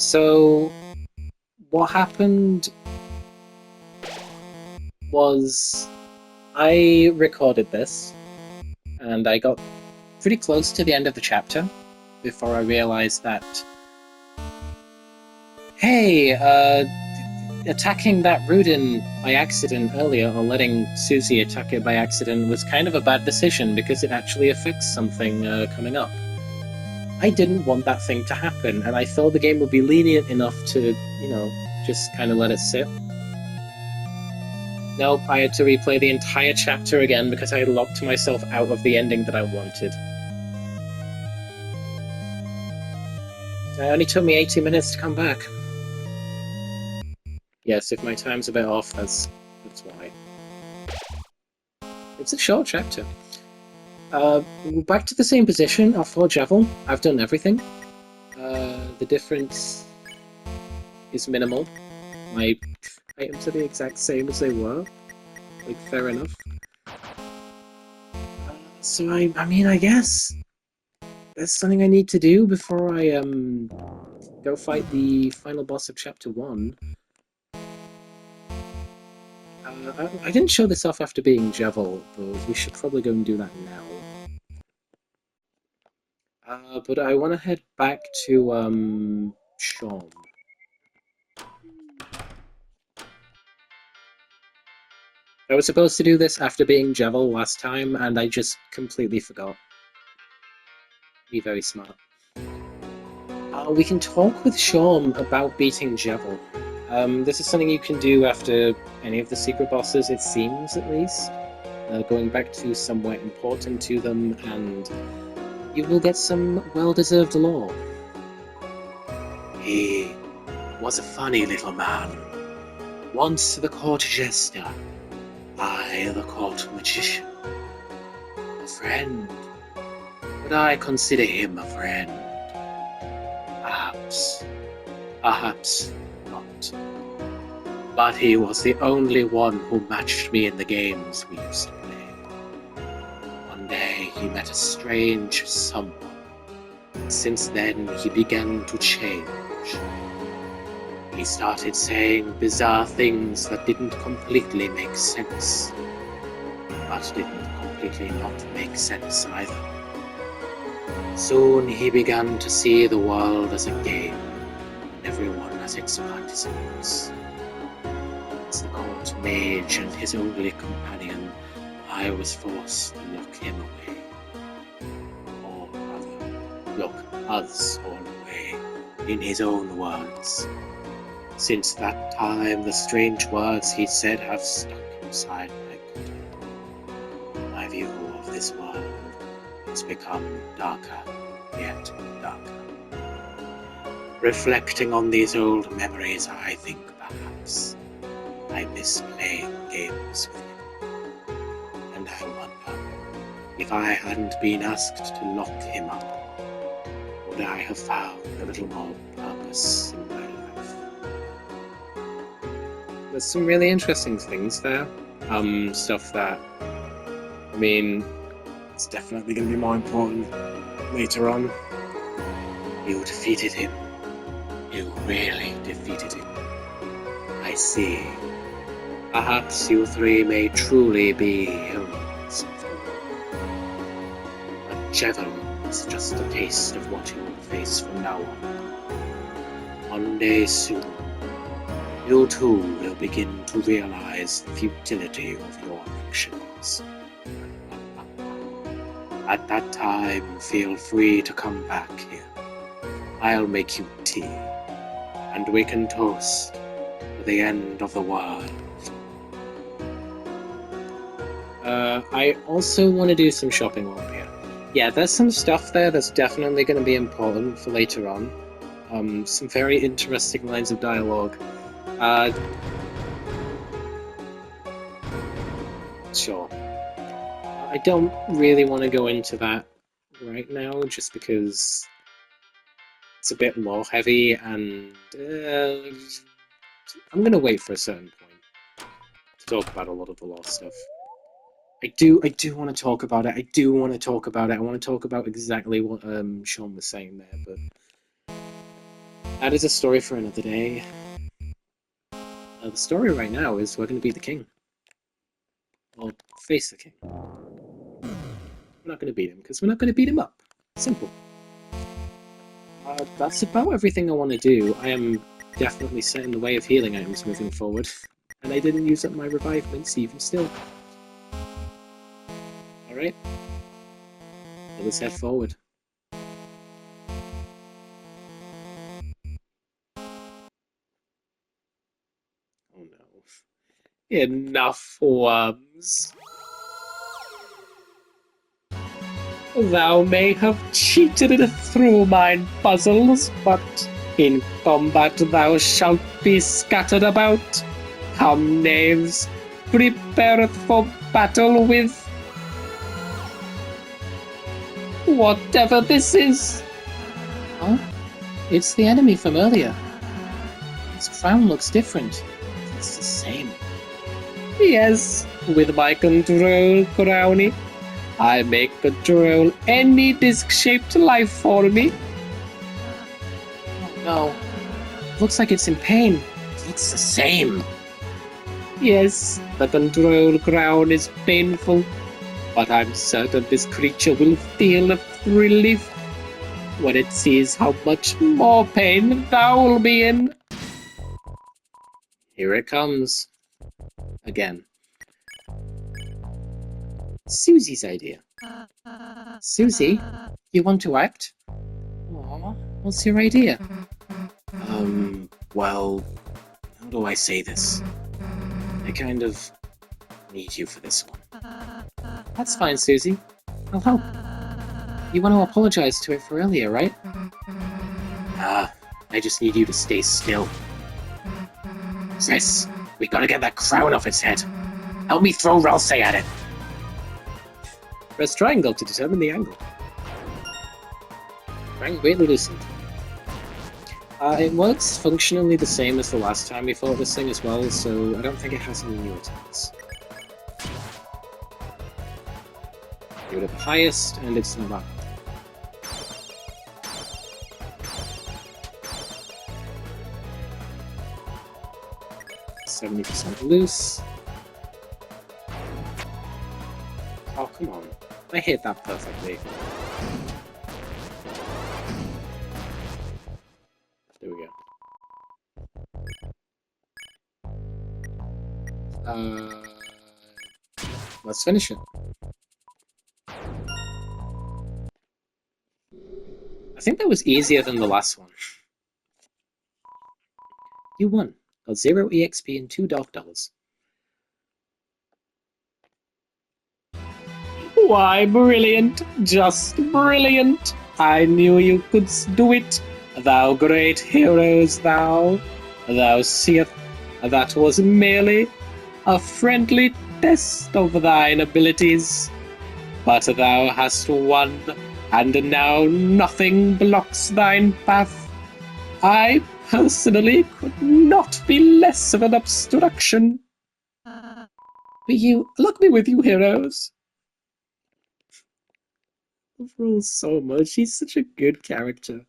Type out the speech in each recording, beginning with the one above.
So, what happened was I recorded this, and I got pretty close to the end of the chapter before I realized that, hey, attacking that Rudin by accident earlier, or letting Susie attack it by accident, was kind of a bad decision because it actually affects something coming up. I didn't want that thing to happen, and I thought the game would be lenient enough to, just kind of let it sit. Nope, I had to replay the entire chapter again because I had locked myself out of the ending that I wanted. It only took me 80 minutes to come back. Yes, if my time's a bit off, that's why. It's a short chapter. Back to the same position at 4 Javel. I've done everything. The difference is minimal. My items are the exact same as they were. Like, fair enough. So I mean, I guess that's something I need to do before I go fight the final boss of Chapter 1. I didn't show this off after being Javel, but we should probably go and do that now. But I want to head back to Sean. I was supposed to do this after being Javel last time, and I just completely forgot. Be very smart. We can talk with Sean about beating Javel. This is something you can do after any of the secret bosses, it seems, at least. Going back to somewhere important to them, and you will get some well-deserved lore. He was a funny little man. Once the court jester, I the court magician. A friend. Would I consider him a friend? Perhaps. Perhaps not. But he was the only one who matched me in the games we used to play. One day he met a strange someone. Since then he began to change. He started saying bizarre things that didn't completely make sense. But didn't completely not make sense either. Soon he began to see the world as a game, and everyone as its participants. As the court mage and his only companion, I was forced to lock him away. Or rather, lock us all away, in his own words. Since that time, the strange words he said have stuck inside my gut. My view of this world has become darker, yet darker. Reflecting on these old memories, I think perhaps I miss playing games with him. And I wonder, if I hadn't been asked to lock him up, would I have found a little more purpose in my life? There's some really interesting things there. Stuff that, I mean, it's definitely going to be more important later on. You defeated him. You really defeated him. I see. Perhaps you three may truly be heroes of the world. But Javel is just a taste of what you will face from now on. One day soon, you too will begin to realize the futility of your actions. At that time, feel free to come back here. I'll make you tea, and we can toast to the end of the world. I also want to do some shopping while I'm here. Yeah, there's some stuff there that's definitely going to be important for later on. Some very interesting lines of dialogue. Sure. I don't really want to go into that right now, just because it's a bit lore heavy, and I'm going to wait for a certain point to talk about a lot of the lore stuff. I do want to talk about it. I want to talk about exactly what Sean was saying there, but That is a story for another day. The story right now is we're going to be the king. Or face the king. We're not going to beat him, because we're not going to beat him up. Simple. That's about everything I want to do. I am definitely set in the way of healing items moving forward. And I didn't use up my revivements even still. Alright. Let's head forward. Oh no. Enough worms. Thou may have cheated through mine puzzles, but in combat thou shalt be scattered about. Come, knaves, prepare for battle with whatever this is. Huh? It's the enemy from earlier. His crown looks different. It's the same. Yes, with my control crowny, I make control any disc-shaped life form. Oh no. Looks like it's in pain. It looks the same. Yes, the control crown is painful, but I'm certain this creature will feel relief when it sees how much more pain thou will be in. Here it comes. Again. Susie's idea. Susie, you want to act? Aww, what's your idea? Well, how do I say this? I kind of need you for this one. That's fine, Susie. I'll help. You want to apologize to it for earlier, right? I just need you to stay still. Sis, we gotta get that crown off its head. Help me throw Ralsei at it. Press triangle to determine the angle. Rank greatly loosened. It works functionally the same as the last time we fought this thing as well, so I don't think it has any new attacks. Give it at the highest, and it's not up. %70 loose. Oh, come on. I hit that perfectly. There we go. Let's finish it. I think that was easier than the last one. You won. Got 0 EXP and 2 Dark Dollars. Why, brilliant! Just brilliant! I knew you could do it, thou great heroes, thou! Thou seest that was merely a friendly test of thine abilities. But thou hast won, and now nothing blocks thine path. I personally could not be less of an obstruction. Look me with you, heroes. I love Raul so much. He's such a good character.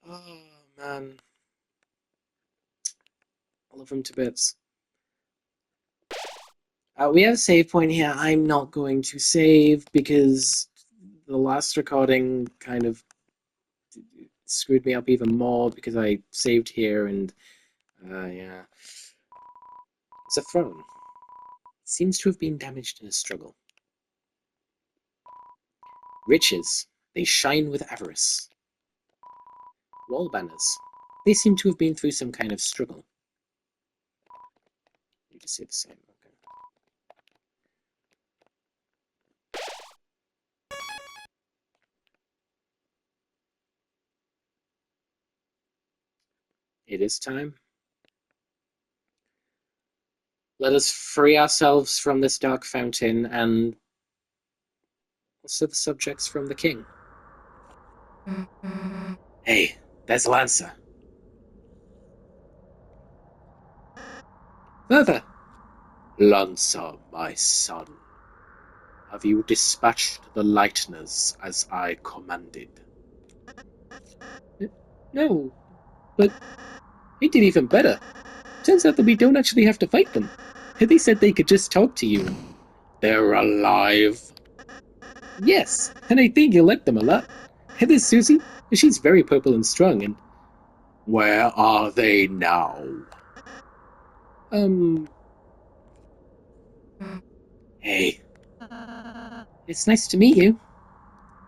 Oh, man. I love him to bits. We have a save point here. I'm not going to save because the last recording kind of screwed me up even more because I saved here and, yeah. It's a throne. It seems to have been damaged in a struggle. Riches. They shine with avarice. Wall banners. They seem to have been through some kind of struggle. You just say the same. Okay. It is time. Let us free ourselves from this dark fountain and also the subjects from the king. Hey, there's Lancer. Further. Lancer, my son. Have you dispatched the lighteners as I commanded? No. But they did even better. Turns out that we don't actually have to fight them. They said they could just talk to you. They're alive. Yes, and I think you'll like them a lot. There's Susie. She's very purple and strong, and... Where are they now? Hey. It's nice to meet you.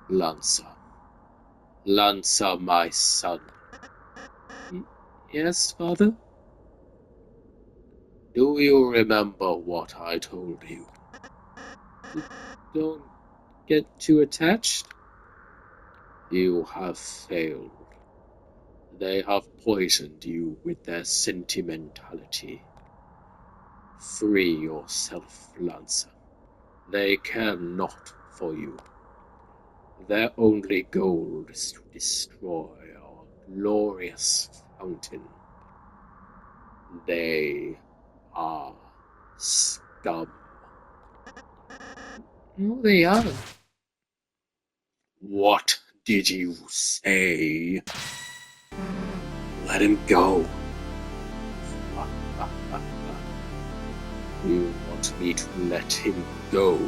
Lancer. Lancer, my son. Yes, father? Do you remember what I told you? Don't get too attached. You have failed. They have poisoned you with their sentimentality. Free yourself, Lancer. They care not for you. Their only goal is to destroy our glorious fountain. They are scum. No, they aren't. What did you say? Let him go. You want me to let him go?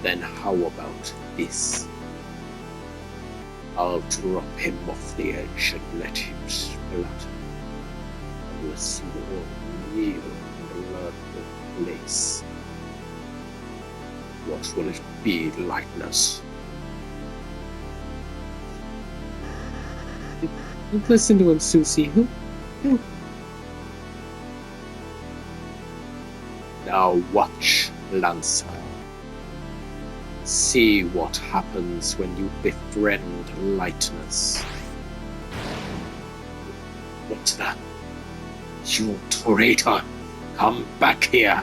Then how about this? I'll drop him off the edge and let him splatter on a small, real, blood place. What will it be, Lightness? Listen to him, Susie. Now watch, Lancer. See what happens when you befriend Lightness. What's that? You traitor! Come back here!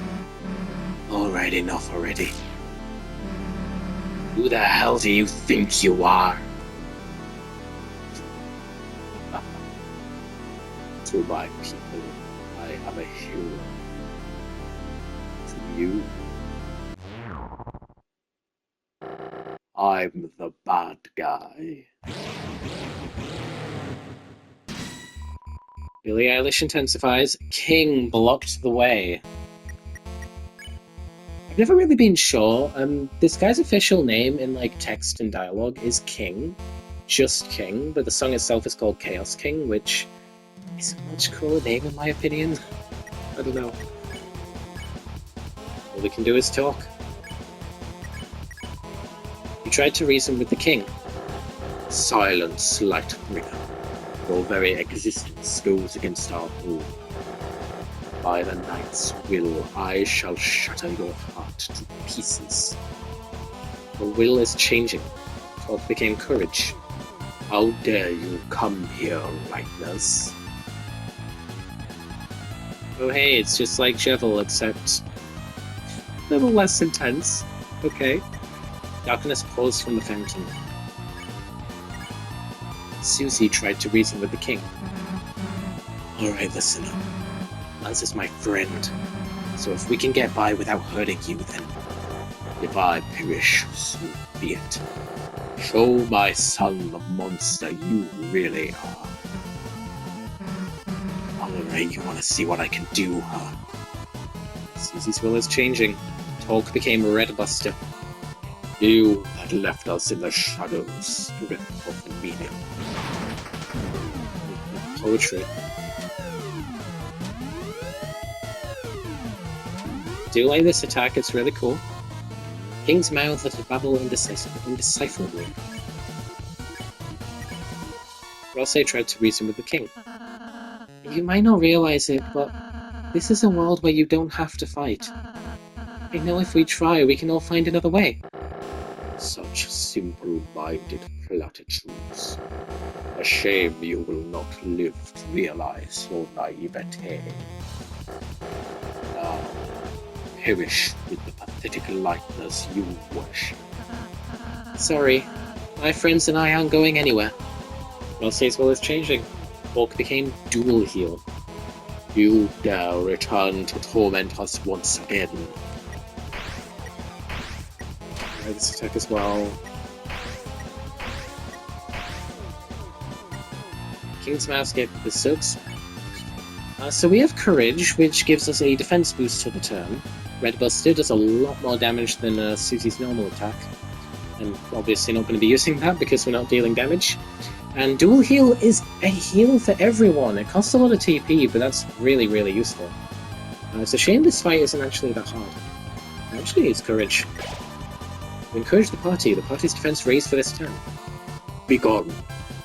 Alright, enough already. Who the hell do you think you are? To my people, I am a hero. To you, I'm the bad guy. Billie Eilish intensifies. King blocked the way. I've never really been sure. This guy's official name in like text and dialogue is King. Just King, but the song itself is called Chaos King, which is a much cooler name in my opinion. I don't know. All we can do is talk. You tried to reason with the king. Silence, Lightbringer. Your very existence goes against our rule. By the knight's will, I shall shatter your heart to pieces. The will is changing. Talk became courage. How dare you come here, Lightness? Oh hey, it's just like Jevil, except a little less intense. Okay. Darkness pours from the fountain. Susie tried to reason with the king. Alright, listen up. Lance is my friend, so if we can get by without hurting you, then if I perish, so be it. Show my son the monster you really are. Alright, you want to see what I can do, huh? Susie's will is changing. Talk became Redbuster. You had left us in the shadows, stripped of the meaning. Poetry. Do like this attack, it's really cool. King's mouth let it babble indecipherably. Rosé tried to reason with the king. You might not realize it, but this is a world where you don't have to fight. I know if we try, we can all find another way. Such simple-minded platitudes. A shame you will not live to realize your naivete. Now, perish with the pathetic Lightness you worship. Sorry, my friends and I aren't going anywhere. Rosé's will is changing. Orc became dual heal. You dare return to torment us once again. Alright, this attack as well. King's Mouse gave the sucks. So we have Courage, which gives us a defense boost for the turn. Red Buster does a lot more damage than Susie's normal attack. And obviously not going to be using that because we're not dealing damage. And Dual Heal is a heal for everyone. It costs a lot of TP, but that's really, really useful. It's a shame this fight isn't actually that hard. Actually, it's Courage. We encourage the party's defense raised for this turn. Begone.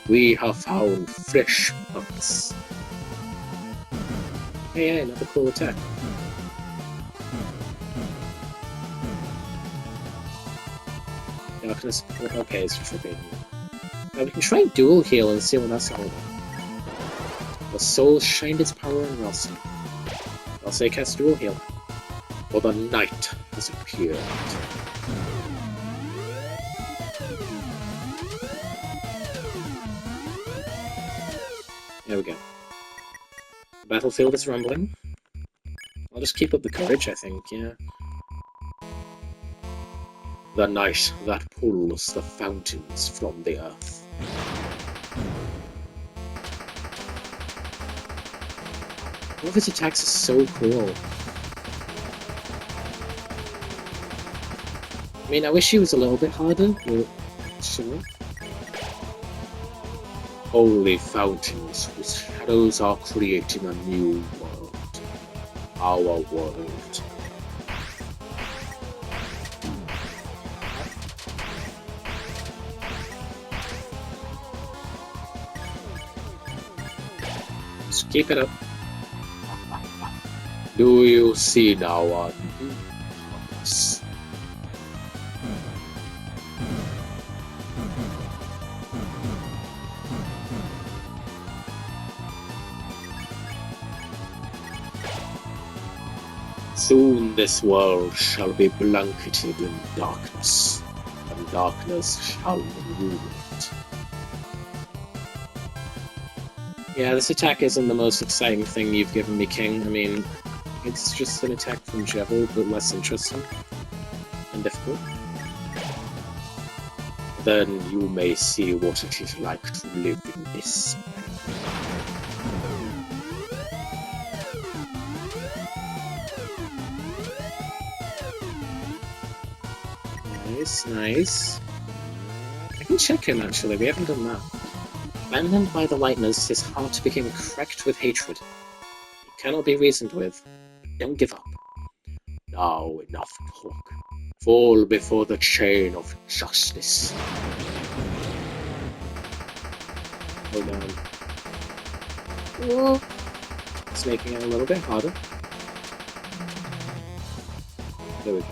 We have found fresh hunts. Hey, another cool attack. Darkness. Okay, it's just forbidden. Now we can try Dual Heal and see what that's all about. The soul shined its power on Ralsei. Ralsei cast Dual Heal. For the night has appeared. There we go. The battlefield is rumbling. I'll just keep up the courage, I think, yeah. The night that pulls the fountains from the earth. All of his attacks are so cool. I mean, I wish he was a little bit harder, but sure. Holy fountains whose shadows are creating a new world. Our world. Just keep it up. Do you see now on purpose? Soon this world shall be blanketed in darkness, and darkness shall rule it. Yeah, this attack isn't the most exciting thing you've given me, King. I mean, it's just an attack from Jevil, but less interesting and difficult. Then you may see what it is like to live in this. Nice, nice. I can check him actually, we haven't done that. Abandoned by the lightners, his heart became cracked with hatred. He cannot be reasoned with. Don't give up. Now enough talk. Fall before the chain of justice. Hold on. Whoa. It's making it a little bit harder. There we go.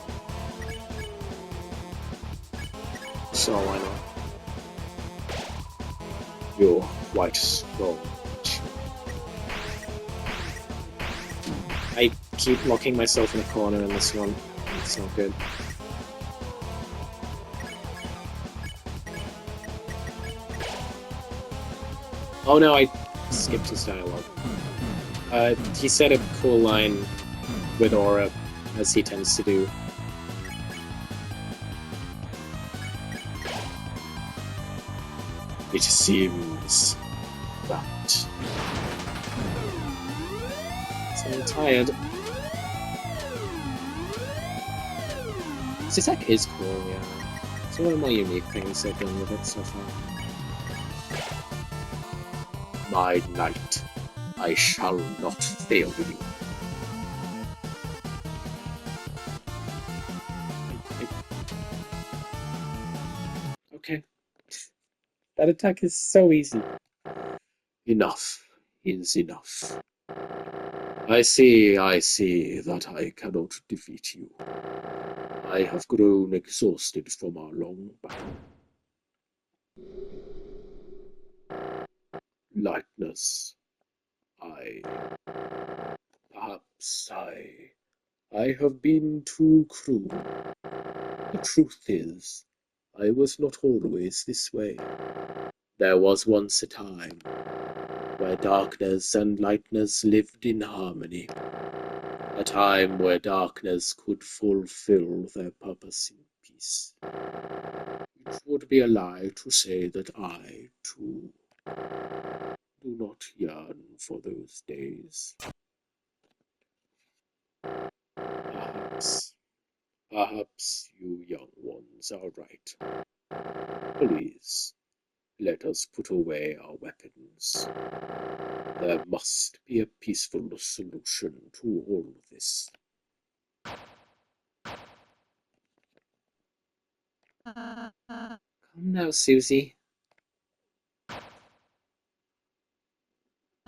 So why not? You're quite strong. I keep locking myself in a corner in this one. It's not good. Oh no, I skipped his dialogue. He said a cool line with Aura, as he tends to do. It seems that... So I'm tired. This attack is cool, yeah. It's one of the more unique things they've done with it so far. My knight, I shall not fail you. Okay. That attack is so easy. Enough is enough. I see that I cannot defeat you. I have grown exhausted from our long battle. Lightness. Perhaps I have been too cruel. The truth is, I was not always this way. There was once a time where darkness and lightness lived in harmony. A time where darkness could fulfill their purpose in peace. It would be a lie to say that I, too, do not yearn for those days. Perhaps, perhaps you young ones are right. Please, let us put away our weapons. There must be a peaceful solution to all this. Come now, Susie.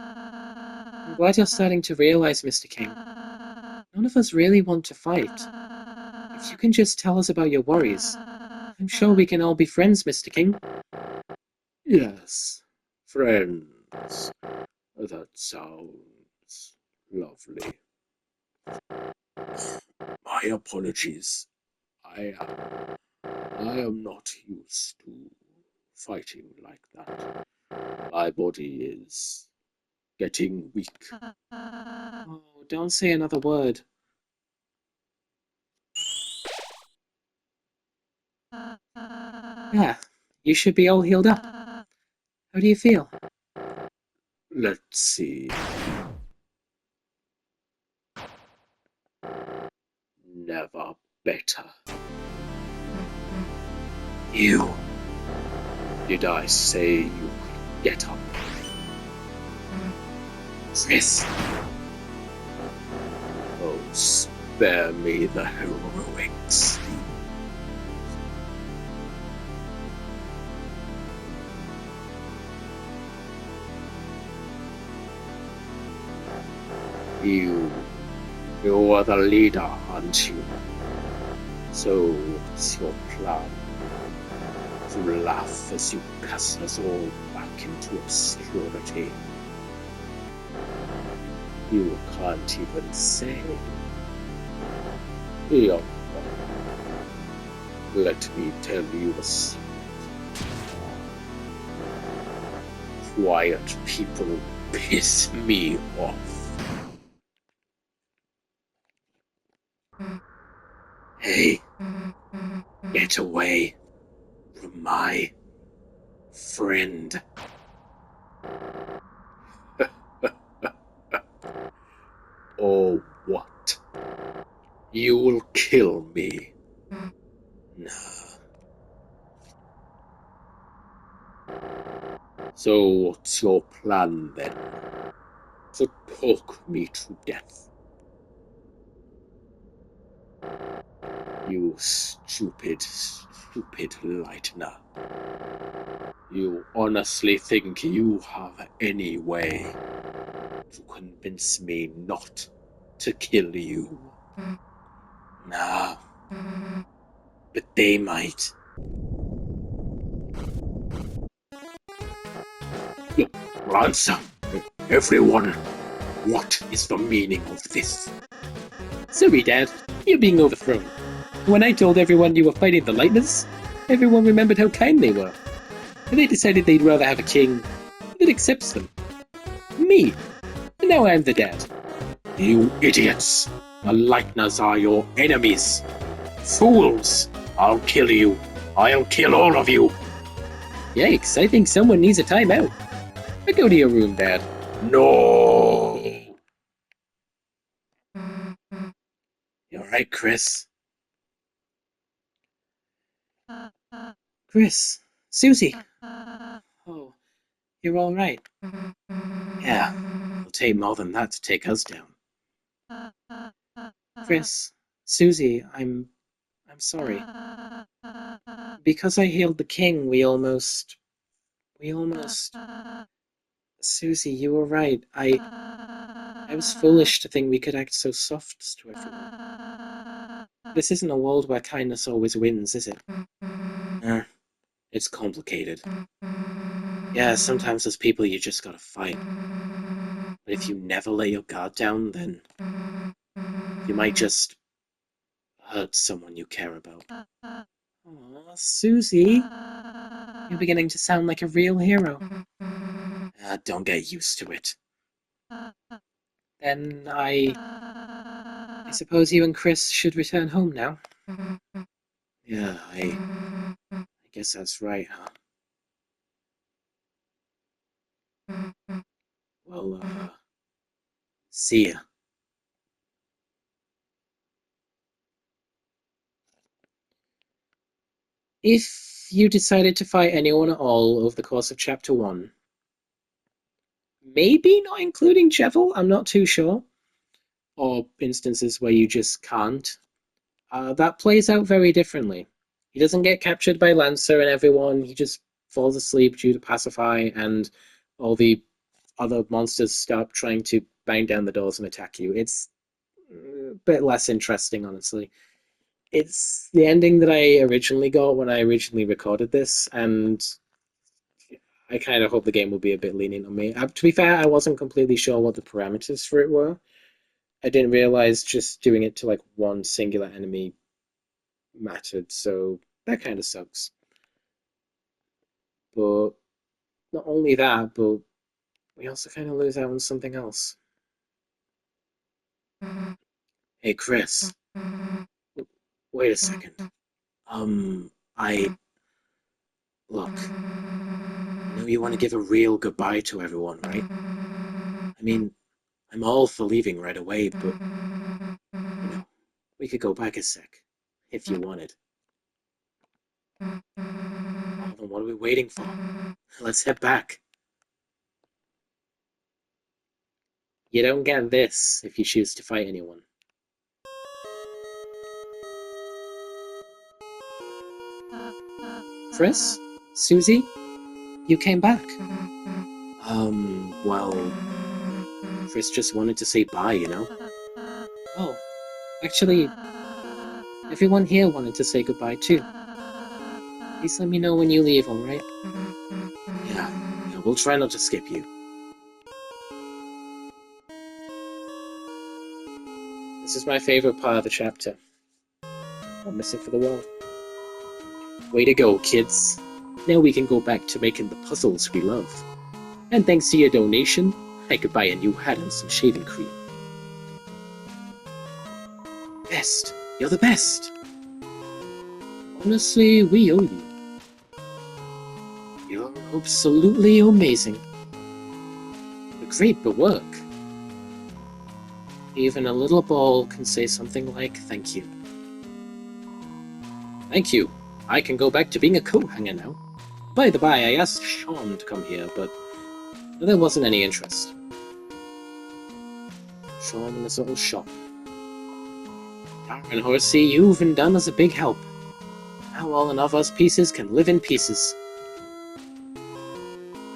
I'm glad you're starting to realize, Mr. King. None of us really want to fight. If you can just tell us about your worries, I'm sure we can all be friends, Mr. King. Yes, friends. That sounds lovely. My apologies. I am not used to fighting like that. My body is getting weak. Oh, don't say another word. Yeah, you should be all healed up. How do you feel? Let's see. Never better. You. Did I say you could get up? Chris. Oh, spare me the heroics. You are the leader, aren't you? So what's your plan? To laugh as you cast us all back into obscurity? You can't even say. Young one, let me tell you a secret. Quiet people piss me off. Hey, get away from my friend. Or what? You will kill me. Nah. So what's your plan then? To poke me to death? You stupid lightener. You honestly think you have any way to convince me not to kill you? Nah, but they might. Look, answer, everyone. What is the meaning of this? Sorry, Dad. You're being overthrown. When I told everyone you were fighting the Lightners, everyone remembered how kind they were. And they decided they'd rather have a king that accepts them. Me. And now I'm the dad. You idiots! The Lightners are your enemies. Fools! I'll kill you. I'll kill all of you. Yikes, I think someone needs a timeout. I go to your room, Dad. No! You alright, Chris? Chris, Susie. Oh, you're all right. Yeah, it'll take more than that to take us down. Chris, Susie, I'm sorry. Because I healed the king, we almost. Susie, you were right. I was foolish to think we could act so soft to everyone. This isn't a world where kindness always wins, is it? It's complicated. Yeah, sometimes there's people you just gotta fight. But if you never let your guard down, then you might just hurt someone you care about. Aw, Susie, you're beginning to sound like a real hero. Don't get used to it. Then I suppose you and Chris should return home now. Yeah, I guess that's right, huh? see ya. If you decided to fight anyone at all over the course of Chapter 1, maybe not including Jevil, I'm not too sure, or instances where you just can't, that plays out very differently. He doesn't get captured by Lancer and everyone, he just falls asleep due to Pacify, and all the other monsters stop trying to bang down the doors and attack you. It's a bit less interesting, honestly. It's the ending that I originally got when I originally recorded this, and I kind of hope the game will be a bit lenient on me. To be fair, I wasn't completely sure what the parameters for it were. I didn't realize just doing it to like one singular enemy mattered, so that kind of sucks. But not only that, but we also kind of lose out on something else. Hey, Chris, wait a second. I look. I know you want to give a real goodbye to everyone, right? I mean, I'm all for leaving right away, but we could go back a sec if you wanted. Well, then what are we waiting for? Let's head back. You don't get this if you choose to fight anyone. Chris? Susie? You came back. Well, Chris just wanted to say bye, you know? Oh, actually, everyone here wanted to say goodbye too. Please let me know when you leave, alright? Yeah, we'll try not to skip you. This is my favorite part of the chapter. I'll miss it for the world. Way to go, kids. Now we can go back to making the puzzles we love. And thanks to your donation, I could buy a new hat and some shaving cream. Best. You're the best. Honestly, we owe you. You're absolutely amazing. You're great at work. Even a little ball can say something like thank you. Thank you. I can go back to being a coat hanger now. By the by, I asked Sean to come here, but there wasn't any interest. Sean in his little shop. Darren Horsey, you've done us a big help. Now all of us pieces can live in pieces.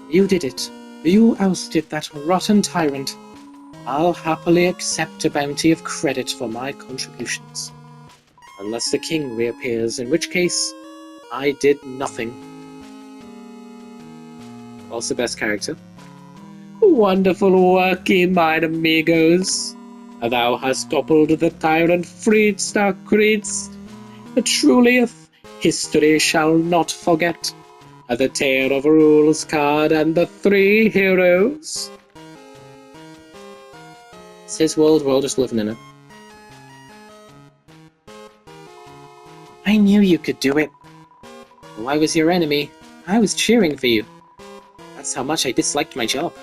You did it. You ousted that rotten tyrant. I'll happily accept a bounty of credit for my contributions. Unless the king reappears, in which case, I did nothing. Also best character. Wonderful working, mine amigos. Thou hast toppled the tyrant freedst our creeds. Truly, history shall not forget the tale of Rule's Card and the three heroes. It's his world, we're all just living in it. I knew you could do it. Though I was your enemy, I was cheering for you. That's how much I disliked my job.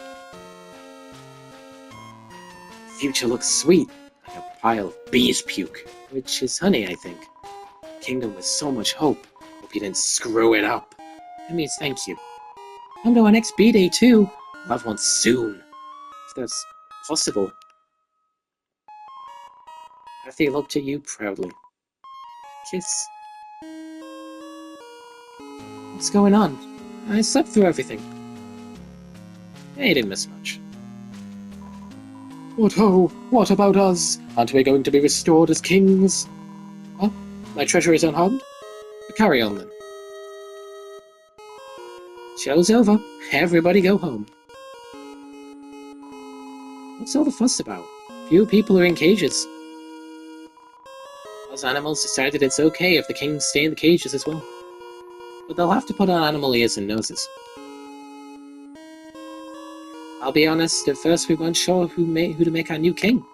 The future looks sweet, like a pile of bees' puke, which is honey, I think. Kingdom with so much hope. Hope you didn't screw it up. That means thank you. Come to our next B-Day too. We'll have one soon. If that's possible. Kathy looked at you proudly. Kiss. What's going on? I slept through everything. Yeah, you didn't miss much. What ho? What about us? Aren't we going to be restored as kings? Huh? My treasure is unharmed? Carry on then. Show's over. Everybody go home. What's all the fuss about? Few people are in cages. Those animals decided it's okay if the kings stay in the cages as well. But they'll have to put on animal ears and noses. I'll be honest, at first we weren't sure who to make our new king.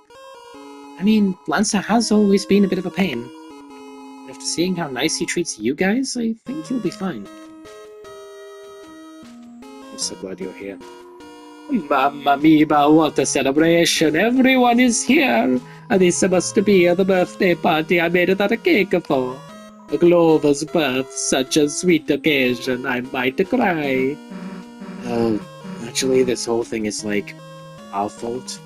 I mean, Lancer has always been a bit of a pain. But after seeing how nice he treats you guys, I think he'll be fine. I'm so glad you're here. Mamma mia, what a celebration! Everyone is here! This must be the birthday party I made that cake for. Glover's birth, such a sweet occasion, I might cry. Oh, actually, this whole thing is like our fault.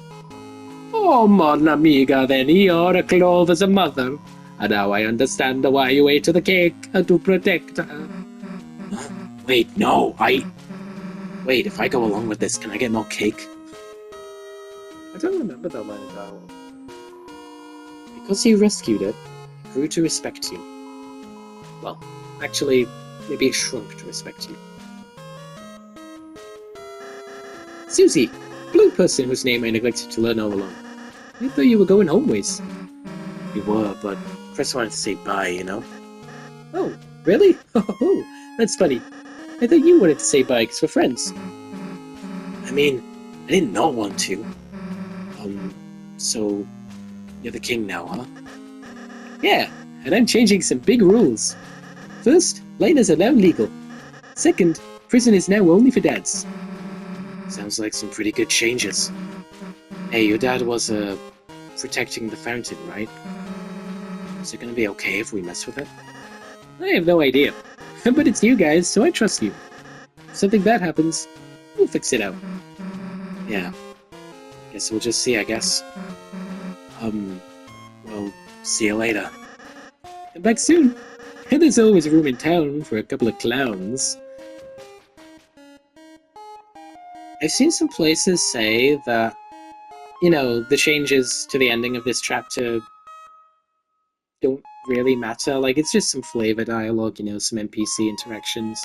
Oh, mon amiga, then you're Clover's mother. And now I understand why you ate the cake to protect her. Wait, no, Wait, if I go along with this, can I get more cake? I don't remember that line of dialogue. Because you rescued it, it grew to respect you. Well, actually, maybe it shrunk to respect you. Susie, blue person whose name I neglected to learn all along. I thought you were going homeways. We were, but Chris wanted to say bye, you know? Oh, really? Oh, that's funny. I thought you wanted to say bye because we're friends. I mean, I did not want to. So you're the king now, huh? Yeah, and I'm changing some big rules. First, liners are now legal. Second, prison is now only for dads. Sounds like some pretty good changes. Hey, your dad was, protecting the fountain, right? Is it gonna be okay if we mess with it? I have no idea. But it's you guys, so I trust you. If something bad happens, we'll fix it out. Yeah. Guess we'll just see, I guess. Well, see you later. Come back soon. And there's always room in town for a couple of clowns. I've seen some places say that, you know, the changes to the ending of this chapter don't really matter. Like, it's just some flavor dialogue, you know, some NPC interactions.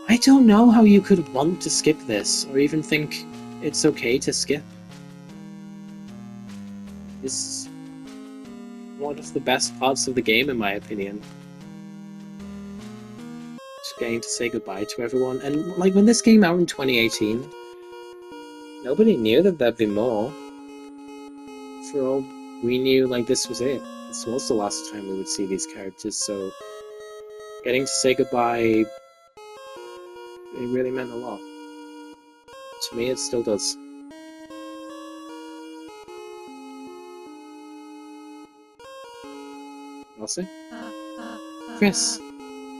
I don't know how you could want to skip this, or even think it's okay to skip. This is one of the best parts of the game, in my opinion. Just getting to say goodbye to everyone. And, like, when this came out in 2018, nobody knew that there'd be more. For all we knew, like, this was it. This was the last time we would see these characters, so getting to say goodbye, it really meant a lot. To me, it still does. Elsie? Chris?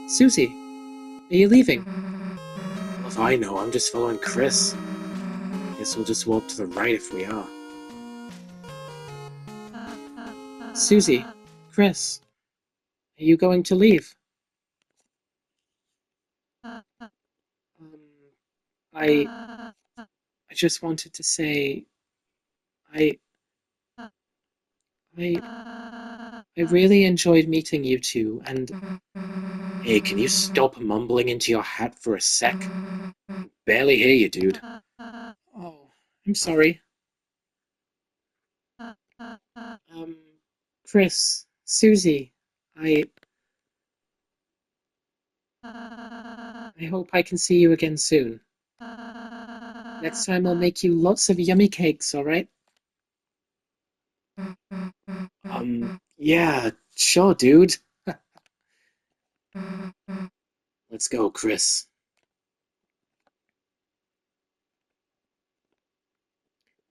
Susie? Are you leaving? Well, if I know, I'm just following Chris. Guess we'll just walk to the right if we are. Susie? Chris? Are you going to leave? I just wanted to say... I really enjoyed meeting you two, and... Hey, can you stop mumbling into your hat for a sec? Barely hear you, dude. Oh, I'm sorry. Chris, Susie, I hope I can see you again soon. Next time I'll make you lots of yummy cakes, alright? Yeah, sure, dude. Let's go, Chris.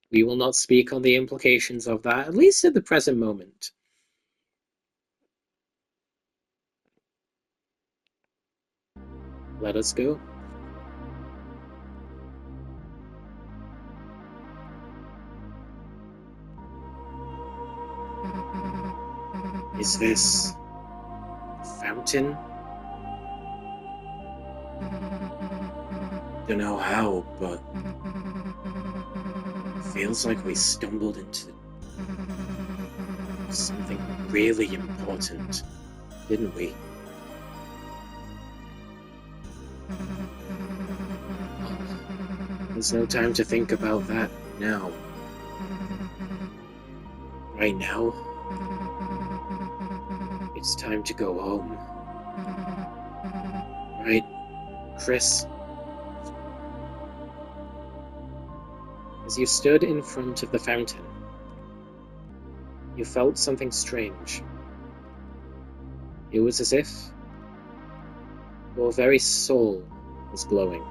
We will not speak on the implications of that, at least at the present moment. Let us go. Is this... fountain? Don't know how, but... feels like we stumbled into... something really important, didn't we? There's no time to think about that now. Right now, it's time to go home. Right, Chris? As you stood in front of the fountain, you felt something strange. It was as if your very soul was glowing.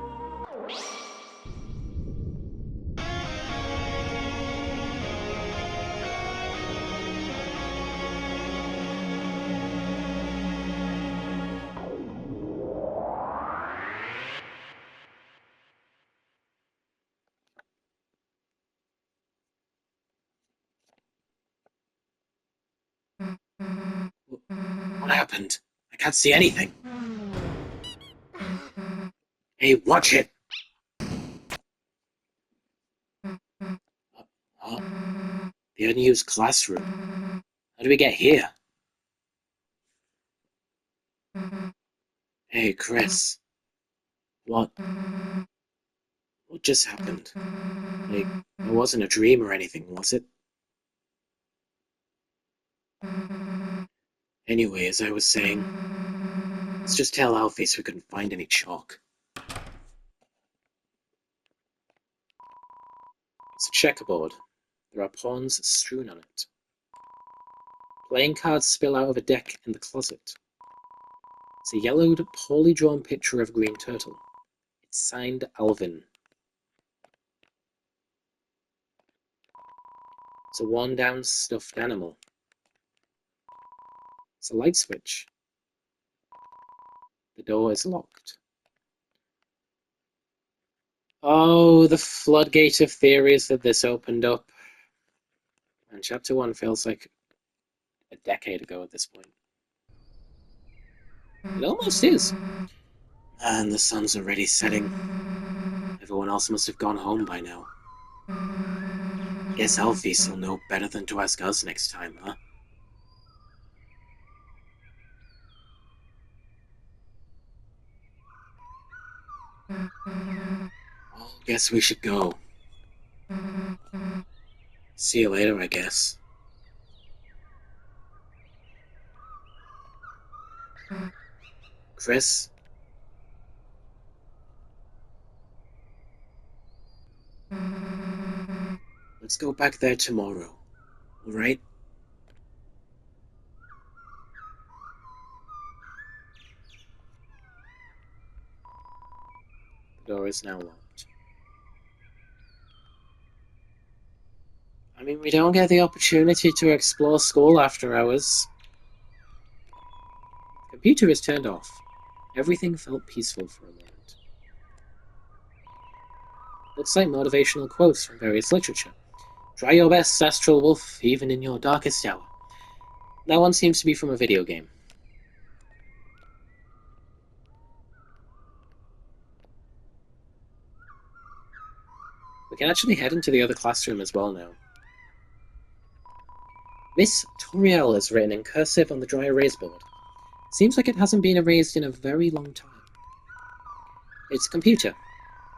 What happened? I can't see anything. Hey, watch it! Oh, the unused classroom. How do we get here? Hey, Chris. What? What just happened? Like, it wasn't a dream or anything, was it? Anyway, as I was saying, let's just tell Alfie so we couldn't find any chalk. It's a checkerboard. There are pawns strewn on it. Playing cards spill out of a deck in the closet. It's a yellowed, poorly drawn picture of a green turtle. It's signed Alvin. It's a worn-down stuffed animal. It's a light switch. The door is locked. Oh, the floodgate of theories that this opened up. And chapter 1 feels like a decade ago at this point. It almost is. And the sun's already setting. Everyone else must have gone home by now. Guess Alphys will know better than to ask us next time, huh? Well, guess we should go. See you later, I guess. Chris? Let's go back there tomorrow, alright? The door is now locked. I mean, we don't get the opportunity to explore school after hours. The computer is turned off. Everything felt peaceful for a moment. Looks like motivational quotes from various literature. Try your best, Astral Wolf, even in your darkest hour. That one seems to be from a video game. We can actually head into the other classroom as well now. Miss Toriel is written in cursive on the dry erase board. Seems like it hasn't been erased in a very long time. It's a computer.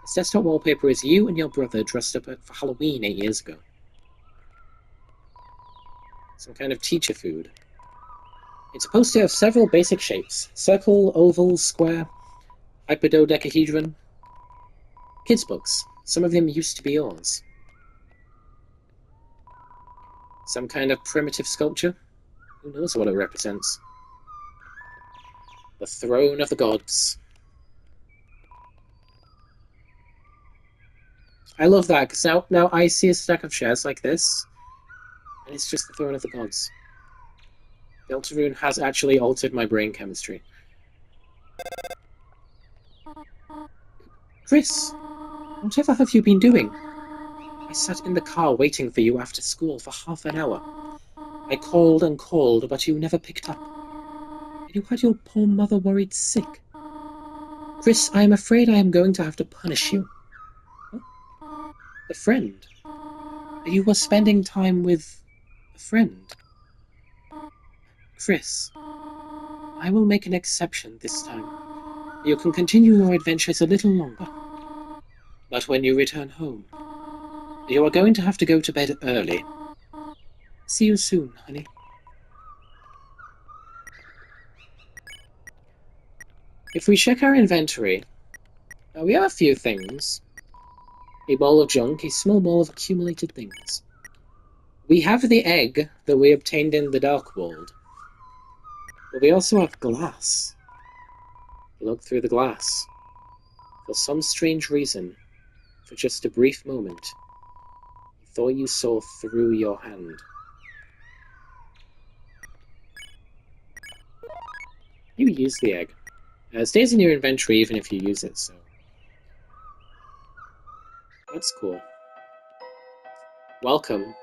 Its desktop wallpaper is you and your brother dressed up for Halloween 8 years ago. Some kind of teacher food. It's a poster of several basic shapes. Circle, oval, square, hyperdodecahedron. Kids' books. Some of them used to be yours. Some kind of primitive sculpture? Who knows what it represents? The throne of the gods. I love that, because now I see a stack of chairs like this, and it's just the throne of the gods. Deltarune has actually altered my brain chemistry. Chris, whatever have you been doing? I sat in the car waiting for you after school for half an hour. I called and called, but you never picked up. And you had your poor mother worried sick. Chris, I am afraid I am going to have to punish you. Huh? A friend? You were spending time with a friend. Chris, I will make an exception this time. You can continue your adventures a little longer. But when you return home, you are going to have to go to bed early. See you soon, honey. If we check our inventory, we have a few things. A ball of junk, a small ball of accumulated things. We have the egg that we obtained in the Dark World. But we also have glass. Look through the glass. For some strange reason, for just a brief moment, you thought you saw through your hand. You use the egg. It stays in your inventory even if you use it, so... That's cool. Welcome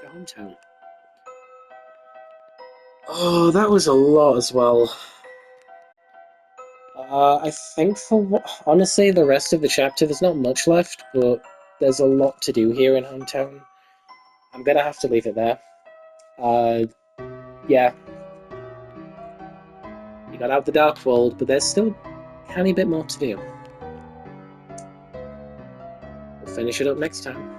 to hometown. Oh, that was a lot as well. I think honestly, the rest of the chapter, there's not much left, but there's a lot to do here in Hometown. I'm gonna have to leave it there. Uh, yeah, you got out the Dark World, but there's still a tiny bit more to do. We'll finish it up next time.